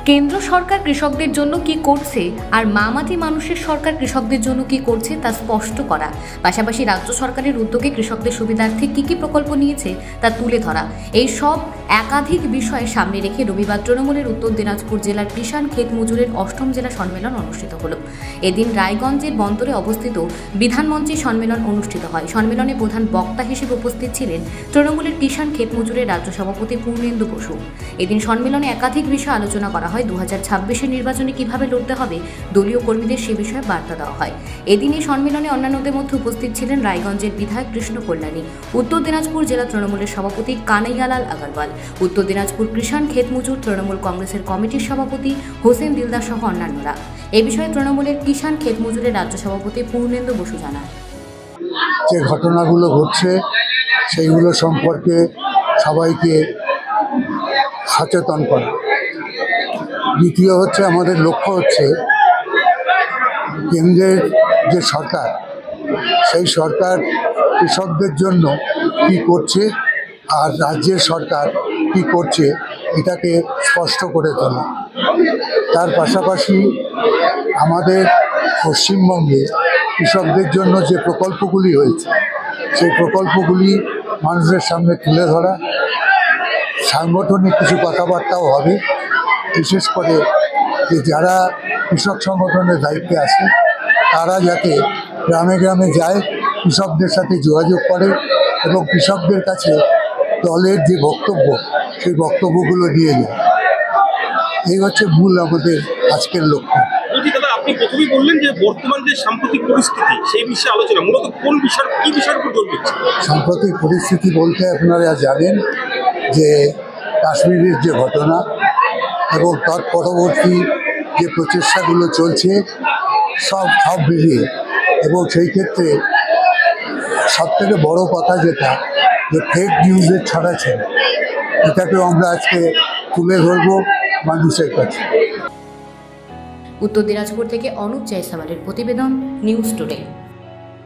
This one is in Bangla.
কেন্দ্র সরকার কৃষকদের জন্য কি করছে আর মামাটি মানুষের সরকার কৃষকদের জন্য কি করছে তা স্পষ্ট করা, পাশাপাশি রাজ্য সরকারের উদ্যোগে কৃষকদের সুবিধার্থে কি কি প্রকল্প নিয়েছে তা তুলে ধরা, এই সব একাধিক বিষয়ে সামনে রেখে রবিবার তৃণমূলের উত্তর দিনাজপুর জেলার কিষাণ ক্ষেত মজুরের ৮ম জেলা সম্মেলন অনুষ্ঠিত হল। এদিন রায়গঞ্জের বন্দরে অবস্থিত বিধানমঞ্চে সম্মেলন অনুষ্ঠিত হয়। সম্মেলনে প্রধান বক্তা হিসেবে উপস্থিত ছিলেন তৃণমূলের কিষাণ ক্ষেত মজুরের রাজ্য সভাপতি পূর্ণেন্দু বসু। এদিন সম্মেলনে একাধিক বিষয়ে আলোচনা করা হয়। 2026-এর নির্বাচনে কিভাবে লড়তে হবে দলীয় কর্মীদের সে বিষয়ে বার্তা দেওয়া হয়। এদিন এই সম্মেলনে অন্যান্যদের মধ্যে উপস্থিত ছিলেন রায়গঞ্জের বিধায়ক কৃষ্ণ কল্যাণী, উত্তর দিনাজপুর জেলা তৃণমূলের সভাপতি কানাইয়ালাল আগরওয়াল, উত্তর দিনাজপুর কিষাণ ক্ষেত মজুর তৃণমূল কংগ্রেসের কমিটির সভাপতি হোসেন দিলদার সহ অন্যান্যরা। এ বিষয়ে তৃণমূলের কিষাণ ক্ষেত মজুরের রাজ্য সভাপতি পূর্ণেন্দু বসু জানান, যে ঘটনাগুলো ঘটছে সেইগুলো সম্পর্কে সবাইকে সচেতন করা। দ্বিতীয় হচ্ছে, আমাদের লক্ষ্য হচ্ছে কেন্দ্রের যে সরকার, সেই সরকার কৃষকদের জন্য কি করছে আর রাজ্যের সরকার কি করছে এটাকে স্পষ্ট করে তোলা। তার পাশাপাশি আমাদের পশ্চিমবঙ্গে কৃষকদের জন্য যে প্রকল্পগুলি হয়েছে সেই প্রকল্পগুলি মানুষের সামনে তুলে ধরা। সাংগঠনিক কিছু কথাবার্তাও হবে, বিশেষ করে যে যারা কৃষক সংগঠনের দায়িত্বে আছে তারা যাতে গ্রামে গ্রামে যায়, কৃষকদের সাথে যোগাযোগ করে এবং কৃষকদের কাছে দলের যে বক্তব্য সেই বক্তব্যগুলো দিয়ে যায়। এই হচ্ছে মূল আমাদের আজকের লক্ষ্য। আপনি প্রথমেই বললেন যে বর্তমান যে সাম্প্রতিক পরিস্থিতি সেই বিষয়ে আলোচনা, মূলত কোন বিষয় কি বিষয়ের উপর জোর দিচ্ছে? সাম্প্রতিক পরিস্থিতি বলতে আপনারা জানেন যে কাশ্মীরের যে ঘটনা এবং তার পরবর্তী যে প্রচেষ্টাগুলো চলছে সব মিলিয়ে, এবং সেই ক্ষেত্রে সবথেকে বড় কথা যেটা যে ফেক নিউজের ছড়াচ্ছে, এটাকেও আমরা আজকে তুলে ধরবো মানুষের কাছে। উত্তর দিনাজপুর থেকে অনুপ জয়সওয়ালের প্রতিবেদন, নিউজ টুডে।